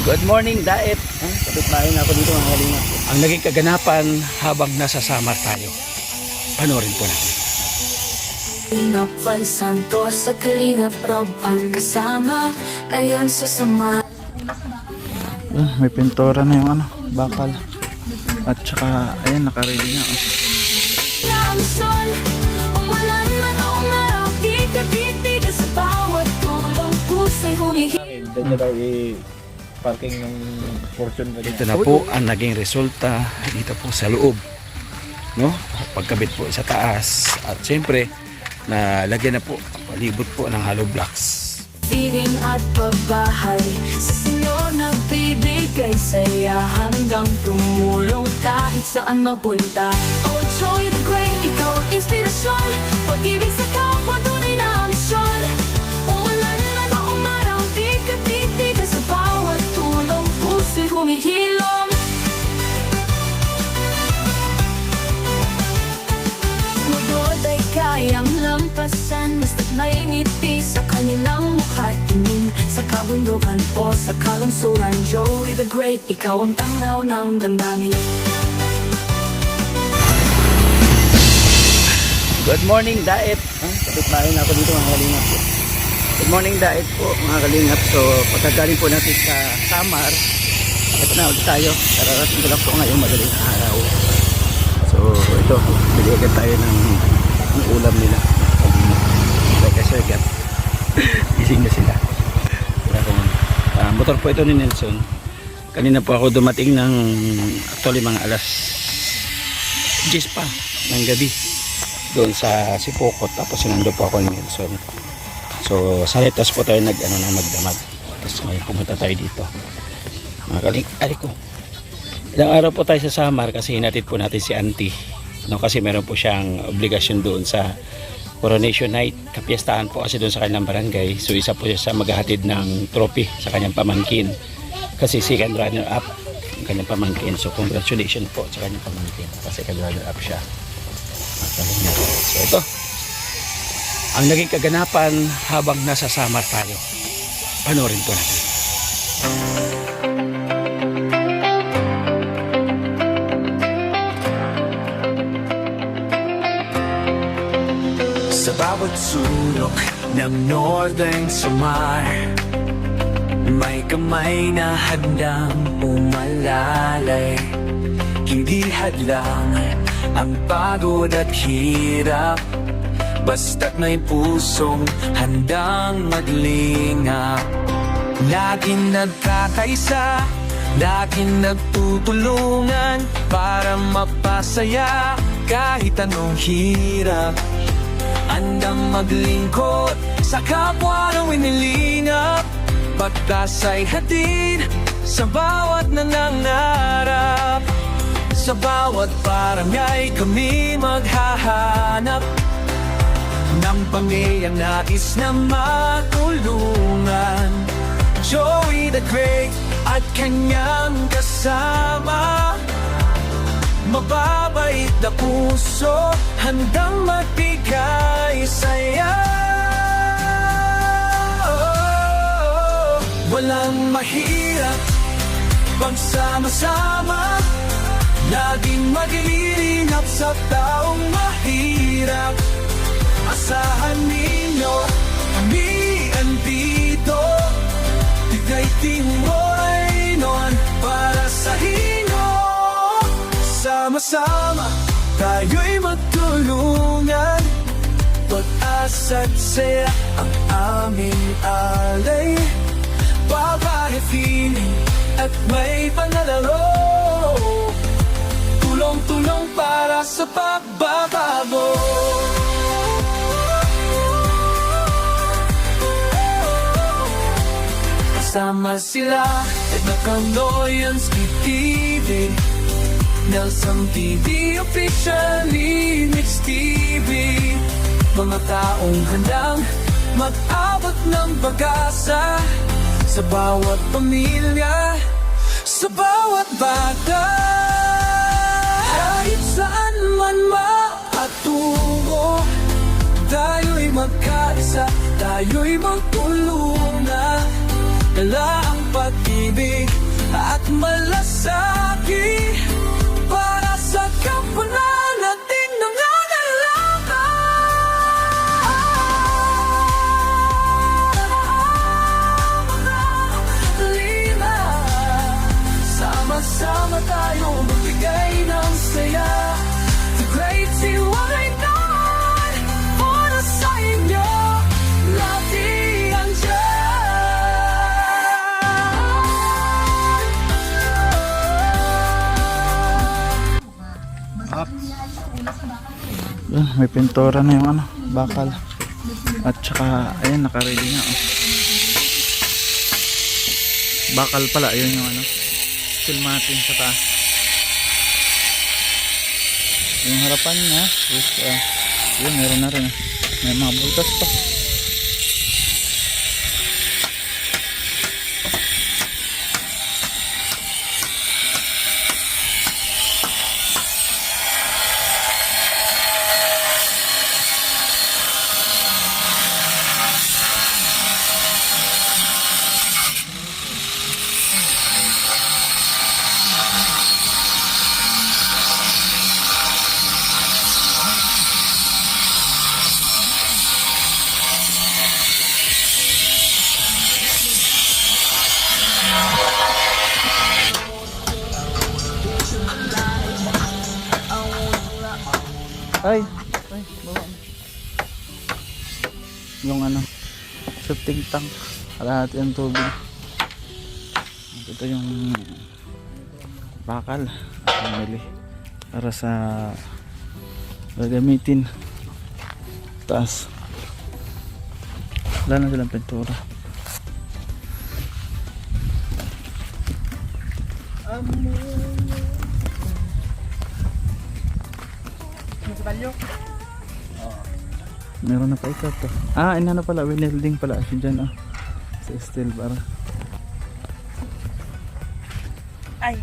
Good morning, Daet. Kapit-bahay na ako dito mga kalingap. Ang naging kaganapan habang nasa Samar tayo. Panoorin po natin. Kalingap Val Santos sa Kalingap Rob ang kasama ngayon sa Samar. May pintura na yung bakal. At saka, ayan, nakaready na. Ang sol, umulan man o umaraw, di ka titigas sa bawat tulong pusa'y humihil. Diyan na daw i-parking ng portion na Ito na po ang naging resulta dito po sa loob. No? Pagkabit po sa taas. At siyempre, nalagyan na po, palibot po ng hollow blocks. Piling at pagbahay sa sinyo nagbibigay saya hanggang tumulong kahit saan mapunta. Oh Joy the Great, ikaw ang inspirasyon, pag-ibig sa kapwa tunay na misyon. Umulan man o umaraw, di ka titigas sa bawat tulong puso'y humihilom. Lugod ay kayang lampasan, basta't may ngiti sa kanilang mukha. Tingin sa kabundukan o sa kalungsuran, Joey the Great, ikaw ang tanglaw ng damdamin. Good morning, Daet. Kapit-bahay na ako dito mga kalingap. Good morning, Daet po mga kalingap. So, pagkagaling po natin sa Samar, ito na ulit tayo. Kararating ko lang po ngayon madaling araw. So, ito, biligan tayo ng ulam nila. Like a circuit. Gising na sila. Motor po ito ni Nelson. Kanina po ako dumating ng actually mga alas 10 pa ng gabi doon sa Sipokot, tapos sinando po ako ni Nelson. So sa Letas po tayo magdamag, tapos ngayon pumunta tayo dito mga ko. Ilang araw po tayo sa Samar kasi hinatid po natin si Auntie, no, kasi meron po siyang obligasyon doon sa Coronation Night. Kapiestahan po kasi doon sa kanyang barangay. So isa po siya sa maghahatid ng trophy sa kanyang pamangkin kasi second runner up ang kanyang pamangkin. So congratulations po sa kanyang pamangkin kasi second runner up siya. So ito ang naging kaganapan habang nasa Samar tayo. Panoorin po natin. Sa bawat sulok ng Northern Samar, may kamay na handang umalalay. Hindi hadlang ang pagod at hirap, basta't may pusong handang maglingap. Laging nagkakaisa, laging nagtutulungan para mapasaya kahit anong hirap. Andang maglingkod sa kapwa ng winilingap, pagkas ay hatid sa bawat nangangarap. Sa bawat barangay kami maghahanap ng pamilyang nais na matulungan. Joey the Great at kanyang kasama, mababait na puso, handang magbigay saya. Walang mahirap pagsama-sama, laging maglilingap sa taong mahirap. Asahan ninyo, kami andito, bigay timoy noon para sa inyo. Sama-sama, tayo'y magtulungan, pag-asa't saya ang aming alay. Babae, feeling at may panalalo, tulong-tulong para sa pagbabago. Kasama sila at Nakanoyans TV, Nelson TV, officially Mix TV. Mga taong handang mag-abot ng pag-asa sa bawat pamilya, sa bawat bata. Kahit saan man maatungo, tayo'y magkaisa, tayo'y magtulungan. Dala ang pag-ibig May pintura na yung ano, bakal. At saka, ayan, nakaready na. Oh. Bakal pala, ayun yung ano, silmatin sa taas. Yung harapan niya, is, yun, meron na rin. May mga butas pa. Ay, bawa mo. Yung ano, septic tank, kalahati ang tubig. Ito yung bakal pamili para sa gagamitin. Taas, wala na silang pintura. Meron na pa ito to. Ah, inano pala, winelding pala siya dyan, oh. Sa steel bar. Ay.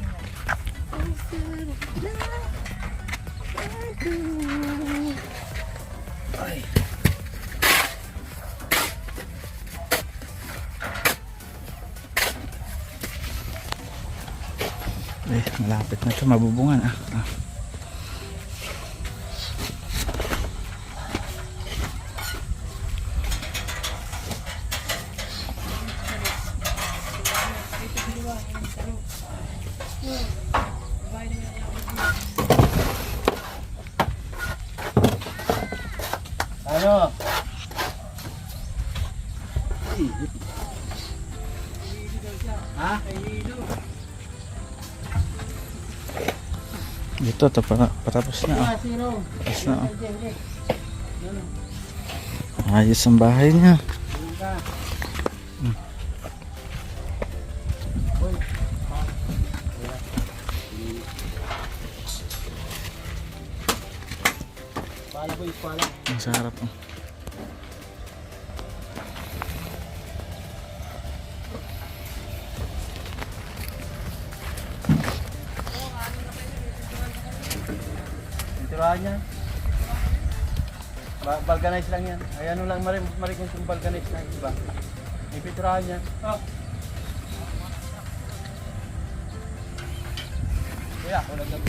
Eh, malapit na ito, mabubungan, ah. Ano? Ha? Dito, ito patapos na, oh. Tapos na, oh. Ayos ang bahay niya. Ang sarap, oh. Pinturahan yan. Balkanize lang yan. Ay ano lang marikong yung balkanize na iba. May pinturahan yan. Oh. Kuya, walang gabi.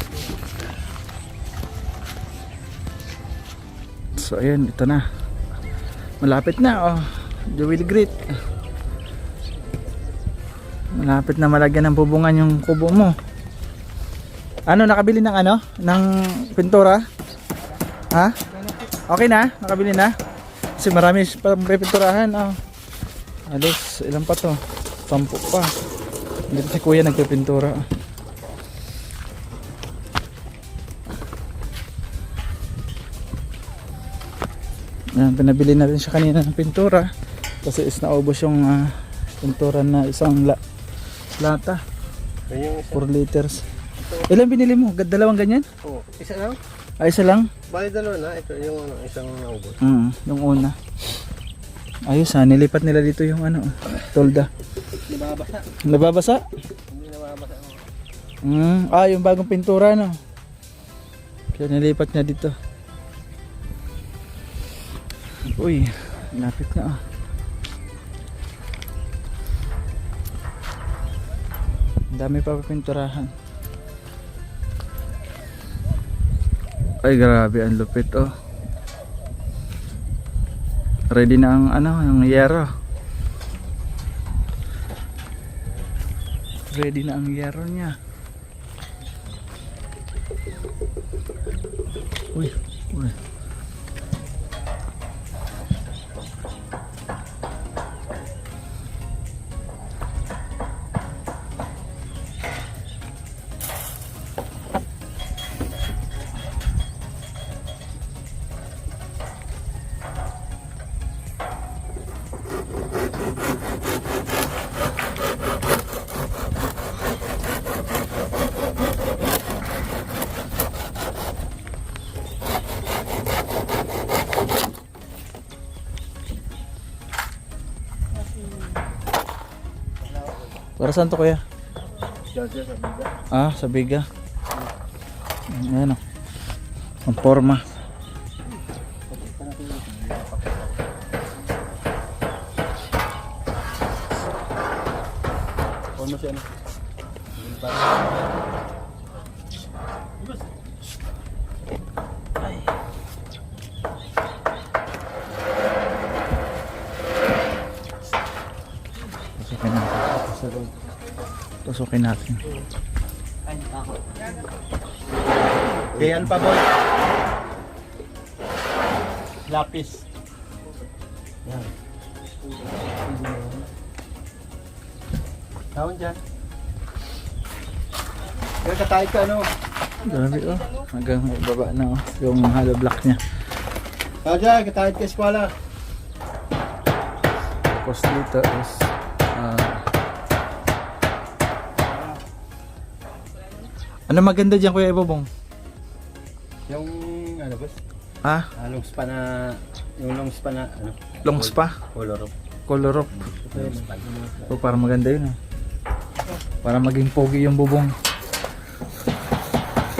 So ayan, ito na. Malapit na, oh. Jewel Grit. Malapit na malagyan ng bubungan yung kubo mo. Ano, nakabili ng ano? Ng pintura? Ha? Okay na? Nakabili na? Kasi marami pa pipinturahan, oh. Alos, ilan pa to? 10 pa. Dito si kuya nagpipintura. Ayan, pinabili na rin siya kanina ng pintura kasi is naubos yung pintura na isang lata, 4 liters. Ilan binili mo? Dalawang ganyan? Oo, isa lang? Ay, isa lang? Bali dalawa na, ito yung ano, isang naubos. Yung una. Ayos, ha, nilipat nila dito yung ano, tolda. Nababasa. Nababasa? Hindi nababasa. Yung bagong pintura, no? Kaya nilipat niya dito. Uy, lapit na, ah. Dami pa pinturahan. Ay, grabe ang lupit, oh. Ready na ang ano, yung yero. Ready na ang yero niya. Uy, uy. Para saan to kuya? Diyan siya sa biga. Ah, sa biga. Ayan o. Ang forma. Forma siya ano? Tusukin natin. Tusukin natin. Ganyan pa boy. Lapis. Yan. Tawon dyan. Kaya katay ka ano? Grabe oh. Hanggang baba na oh. Yung hollow block niya. Tawon dyan, katay ka eskwala. Tapos dito is ano maganda dyan Kuya Ibobong? Yung ano boss? Ah, Long span na, yung long span na ano? long spa? Color of. Color up. Long span. So, para maganda yun para maging pogi yung bubong.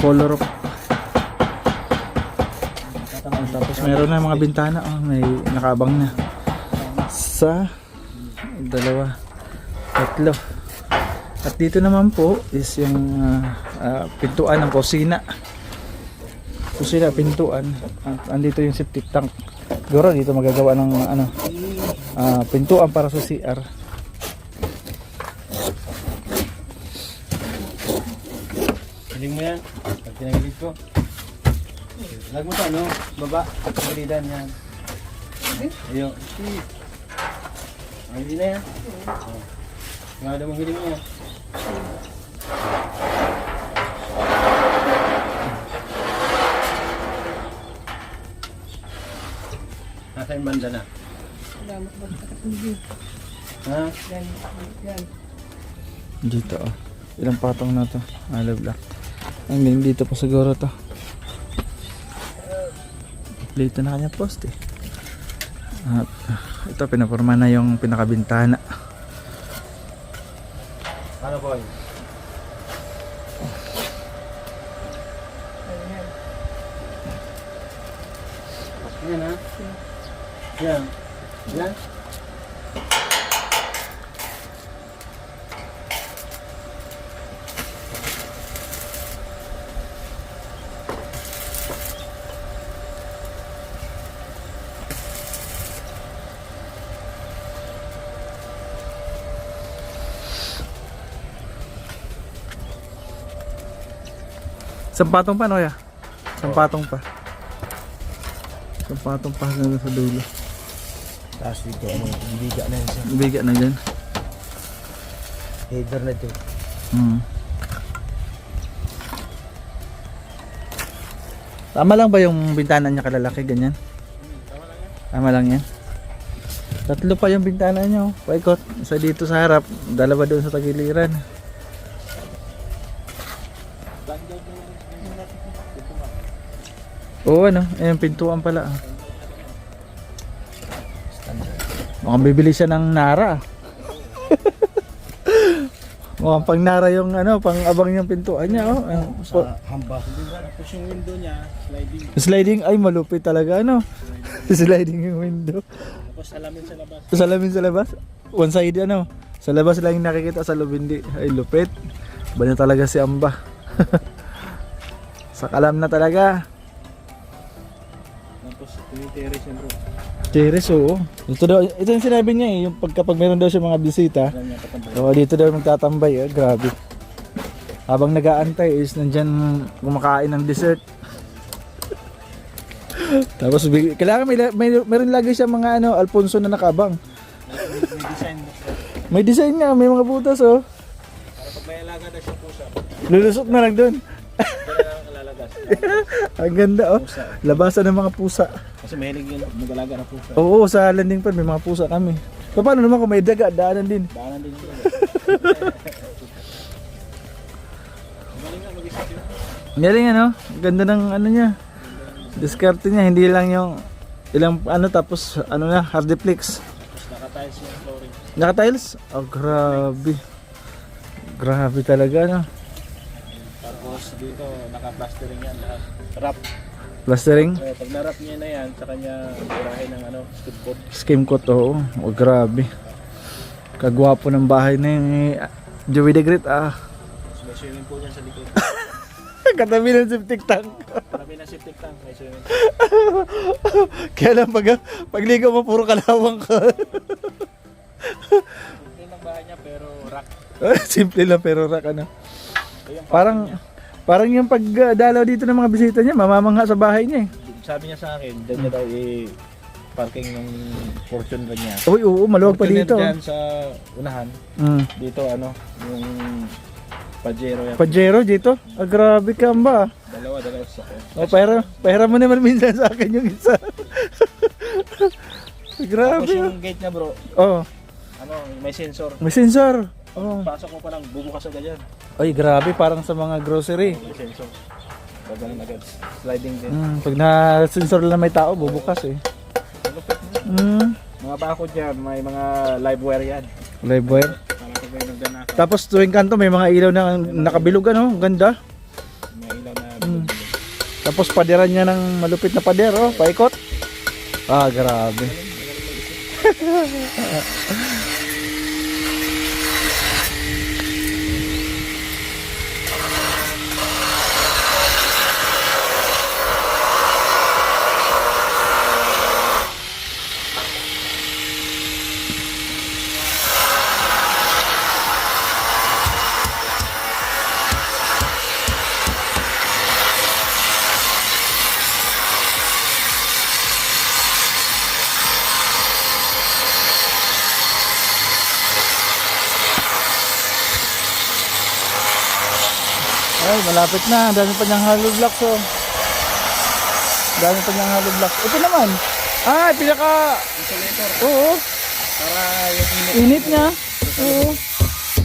Color up. Tapos meron na mga bintana may nakabang na. Sa dalawa, tatlo. At dito naman po is yung pintuan ng kusina. Kusina, pintuan. At andito yung septic tank. Siguro dito magagawa ng pintuan para sa CR. Hiling mo yan. Pag pinagilid ko. Lag mo sa ano? Baba. Pagilidan yan. Ayun. Ay, hindi na yan. Nga daw mong hiling mo yan. Nasa yung banda na. Ha? Dito ilang patong na to. Hollow block. Hanggang dito pa siguro to. Dito na kanya poste. At ito pinaporma na yung pinakabintana. Ano boy? Yan ha? Yan. Yan. Sampatong pa no ya? Sampatong pa. Sampatong pa hanggang sa dulo. Tapos dito, biga na yun siya. Biga na dyan. Header na ito. Tama lang ba yung bintana niya kalalaki ganyan? Tama lang yan. Tatlo pa yung bintana niya. Paikot. Isa dito sa harap. Dalawa doon sa tagiliran. Oo ano. Ayan pintuan pala. Mukhang bibili siya ng Nara. Mukhang pang Nara yung pang abang yung pintuan niya. Hamba. Tapos yung window niya, sliding. Sliding ay malupit talaga Sliding yung window. Tapos salamin sa labas. Salamin sa labas. One side Sa labas lang yung nakikita, sa loob hindi. Ay lupit. Ba na talaga si Amba. Sa kalam na talaga. Tapos yung terrace yan bro. Terrace oo. Ito yung sinabi niya yung pag meron daw siya mga bisita. So dito daw magtatambay grabe. Habang nag-aantay is nandyan kumakain ng dessert. Tapos kailangan meron lagi siya mga Alfonso na nakabang. May design. May design nga, may mga butas Para pag may alaga na siya pusa. Lulusot na lang doon. Para lang lalagas. Ang ganda Labasan ng mga pusa. Kasi mahilig yun, mag-alaga na pusa. Oo, sa landing pad may mga pusa kami. So, paano naman kung may daga, daanan din. Daanan din yun. Galing nga mag-isip yun. Galing ganda ng niya. Diskarte niya, hindi lang yung ilang tapos na hardiplex. Tapos naka-tiles yung flooring. Naka-tiles? Oh, grabe. Grabe talaga, no? Tapos dito, naka-plastering yan lahat. Wrap. Plastering, Pag na-wrap niya na yan, saka niya urahin ng skid coat. skim coat, oo. Oh, grabe. Kagwapo ng bahay na yun, Joey the Great, Tapos may swimming pool yan sa likod. Katabi ng septic tank. Marami na septic tank, may swimming pool. Kaya lang pagligaw mo, puro kalawang ka. Ito ng bahay niya pero rock. Simple lang pero rock, ano. Ito yung Parang yung pagdalaw dito ng mga bisita niya, mamamangha sa bahay niya eh. sabi niya sa akin, dyan niya daw parking ng Fortune van niya. Uy, oo, maluwag pa Fortuner dito. dyan sa unahan. Mm. Dito yung Pajero yan. Pajero dito? Ah, grabe ka ba? Dalawa sa akin. O, pera mo naman minsan sa akin yung isa. Tapos Grabe. yung gate niya bro, Oh, may sensor. may sensor. Oh. Pasok mo pa lang, bubukas agad yan. Ay, grabe, parang sa mga grocery. May sensor. Gagaling agad. Sliding din. Pag na-sensor lang may tao, bubukas eh. Mga bakod yan, may mga live wire yan. Live wire. Para pag may nagdanaka, Tapos tuwing kanto may mga ilaw na nakabilog, ano? Ang ganda. may ilaw na Tapos paderan niya ng malupit na pader, oh, paikot. Ah, grabe. Ay, malapit na. Dami pa niyang hollow blocks, oh. Dami pa niyang hollow blocks. Ito naman. Ah, pinaka... insulator. Oo. Para yung Init niya. Oo.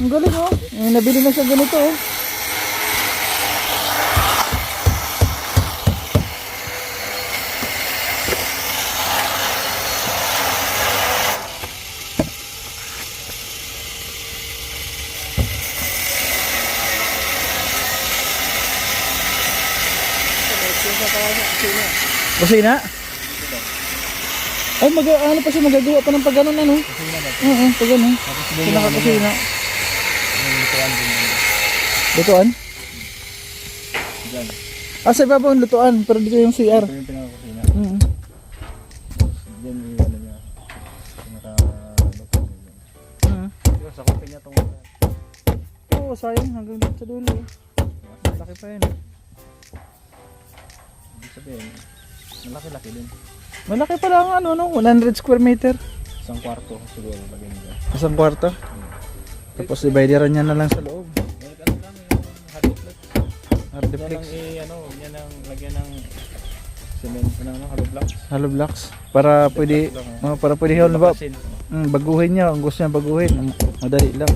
Ang galing, oh. Eh, nabili na siya ganito, oh. Kusina? Ay, ano pa siya, magagawa pa ng pag-ganon, ano? Oo, pag-ganon. Pinaka-kusina. Lutuan? Diyan. Ah, sa ibabaw ang lutuan, pero dito yung CR. Ito yung pinakakusina. Mm. Diyan yung niya. Pinaka-lutuan niya. Mm. Diba, sa kopya niya itong Oo, sayang, hanggang dito sa dulo. Laki pa yun. ibig sabihin, malaki-laki din. Malaki pa lang, ano, no? 100 square meter. Isang kwarto siguro lagyan niya. Isang kwarto. Tapos divideran niya na lang sa loob. Ano lang yung hard deflex. Hard Yan deflex. ang yan ang lagyan ng cement hollow blocks. Hollow blocks. Para pwede, para pwede yun, ba? Pasin. Baguhin niya, ang gusto niya baguhin. Madali lang.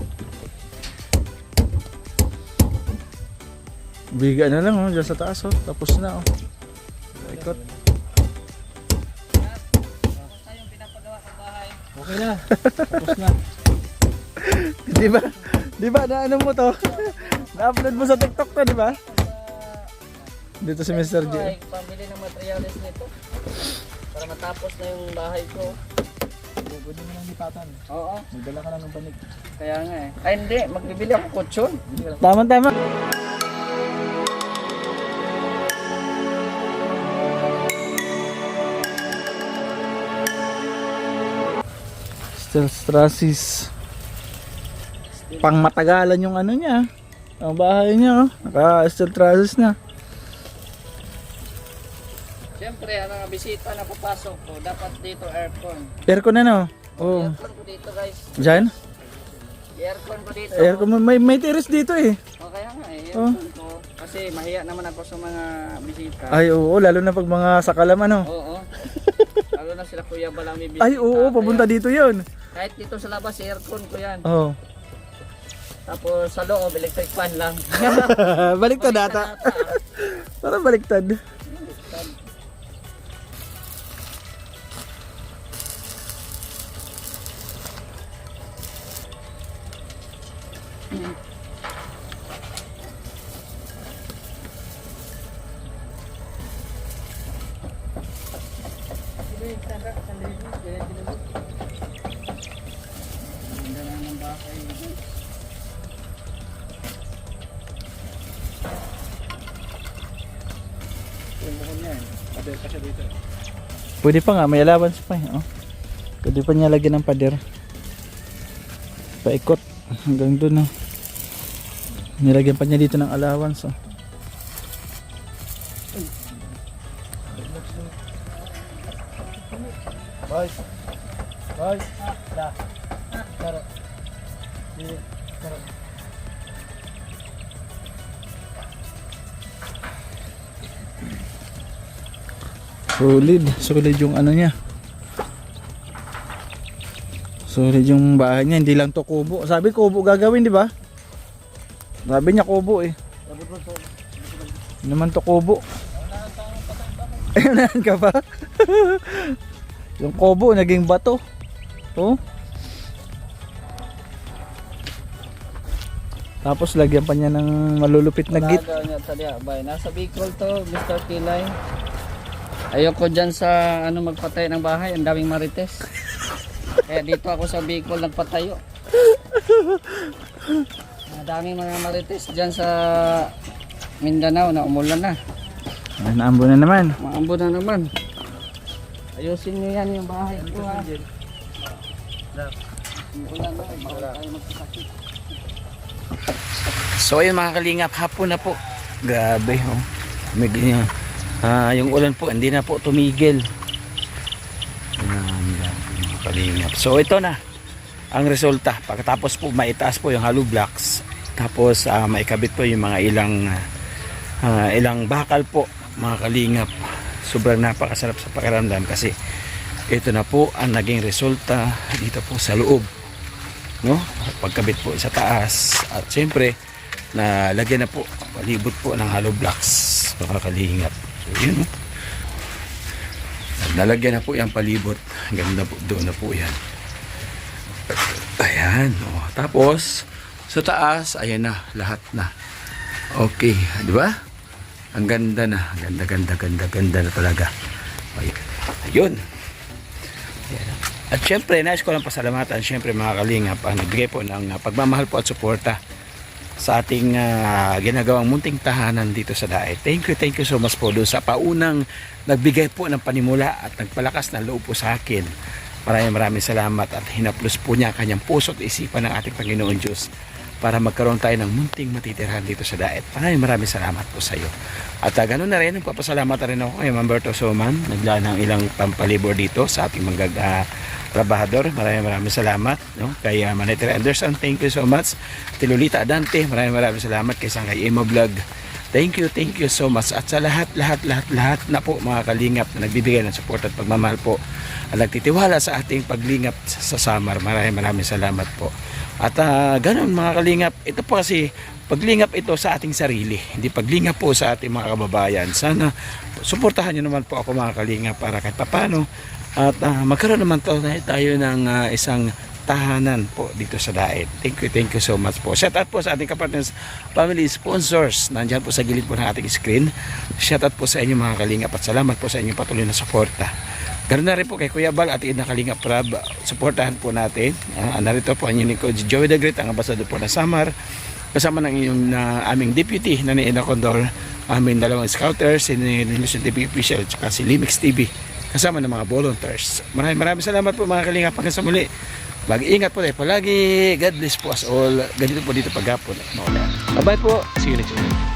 Biga na lang, oh, dyan sa taas, oh. Tapos na, oh. Ikot. Okay na. Tapos na. Di ba, na ano mo to? Na-upload mo sa TikTok to, di ba? Dito si Mr. J. Ay, pamili ng materials nito para matapos na yung bahay ko. Pwede mo nang lipatan. Oo, Magdala ka lang ng banig. kaya nga eh. Ay hindi, magbibili ako kutsyon. Tama. Steel trusses. Pang matagalan yung ano niya. Ang bahay niya, oh. Naka steel trusses na. Siyempre, ang mga bisita na papasok ko, dapat dito aircon. Aircon na, no? Oh. Aircon ko dito guys. Diyan? Aircon ko dito. Aircon, may terrace dito eh. O kaya nga eh, Oh. aircon ko. Kasi mahiya naman ako sa mga bisita. Ay, oo, lalo na pag mga sakalam, ano? Oo. Lalo na sila Kuya Balami bisita. Ay, oo, papunta Kaya, dito yun. kahit dito sa labas, aircon ko yan. Oh. Tapos sa loob, electric fan lang. Baliktad ata. Parang baliktad. kasi dito. Pwede pa nga, may allowance pa eh. Oh. Pwede pa niya lagyan ng pader. Paikot hanggang dun. Oh. Nilagyan pa niya dito ng allowance. Oh. Boys. Boys. Da. Taro. Taro. Solid yung ano niya. Solid yung bahay niya, hindi lang to kubo. Sabi kubo gagawin, di ba? Sabi niya kubo eh. Hindi naman to kubo. Ayunan ka ba? Yung kubo naging bato. Oh. Tapos lagyan pa niya ng malulupit na git. Daw niya taliya, bay. Nasa Bicol to, Mr. Pilay. Ayoko dyan sa ano magpatay ng bahay, ang daming marites. Kaya dito ako sa Bicol nagpatayo. Ang daming mga marites dyan sa Mindanao na umulan na. Ay, naambo na naman. Maambo na naman. Ayusin niyo yan yung bahay ko ha. Umulan na, bawal tayo magkasakit. So ayun mga kalingap, hapon na po. Grabe oh. May ganyan. Yung ulan po hindi na po tumigil. Yan, mga kalingap. So ito na ang resulta. Pagkatapos po maitaas po yung hollow blocks. Tapos maikabit po yung mga ilang bakal po mga kalingap. Sobrang napakasarap sa pakiramdam kasi ito na po ang naging resulta dito po sa loob. No? Pagkabit po sa taas at siyempre na lagyan na po palibot po ng hollow blocks mga kalingap. So yun, nalagyan na po yung palibot. Ganda po, doon na po yan. Ayan, oh. Tapos sa taas, ayan na, lahat na. Okay, di ba? Ang ganda na, ganda na talaga. Ayun. Ayan. At syempre, nais ko lang pasalamatan syempre mga kalingap ang nagbigay po ng pagmamahal po at suporta sa ating ginagawang munting tahanan dito sa Daet. Thank you so much po doon sa paunang nagbigay po ng panimula at nagpalakas ng loob po sa akin. Maraming salamat at hinaplos po niya kanyang puso at isipan ng ating Panginoon Diyos para magkaroon tayo ng munting matitirahan dito sa Daet. Maraming salamat po sa iyo. At ganoon na rin, nagpapasalamat rin ako kay Mamberto Soman, naglaan ng ilang pampalibor dito sa ating mga trabahador. Maraming salamat, no? Kay Manetira Anderson, thank you so much. Tilulita Dante, maraming salamat. Kay Sangay Emo Vlog, thank you so much. At sa lahat na po mga kalingap na nagbibigay ng support at pagmamahal po at nagtitiwala sa ating paglingap sa Samar, maraming salamat po. At ganun mga kalingap, ito po kasi paglingap ito sa ating sarili, hindi paglingap po sa ating mga kababayan. Sana suportahan nyo naman po ako mga kalingap para kahit papano at magkaroon naman tayo ng isang tahanan po dito sa Daet. Thank you so much po. Shout out po sa ating kapartners, family sponsors, nandyan po sa gilid po ng ating screen. Shout out po sa inyo mga kalingap at salamat po sa inyong patuloy na suporta. Ganoon na rin po kay Kuya Bal at Ina Kalingap Rab, suportahan po natin. Narito po ang inyong coach Joey the Great, ang ambassador po na Samar, kasama ng inyong aming deputy na ni Ina Condor, aming dalawang scouters, si Nilson TV Official at si Limix TV, kasama ng mga volunteers. Maraming salamat po mga kalingap. Hanggang sa muli, mag-iingat po tayo palagi. God bless po us all. Ganito po dito paghapon. Bye bye po. See you next time.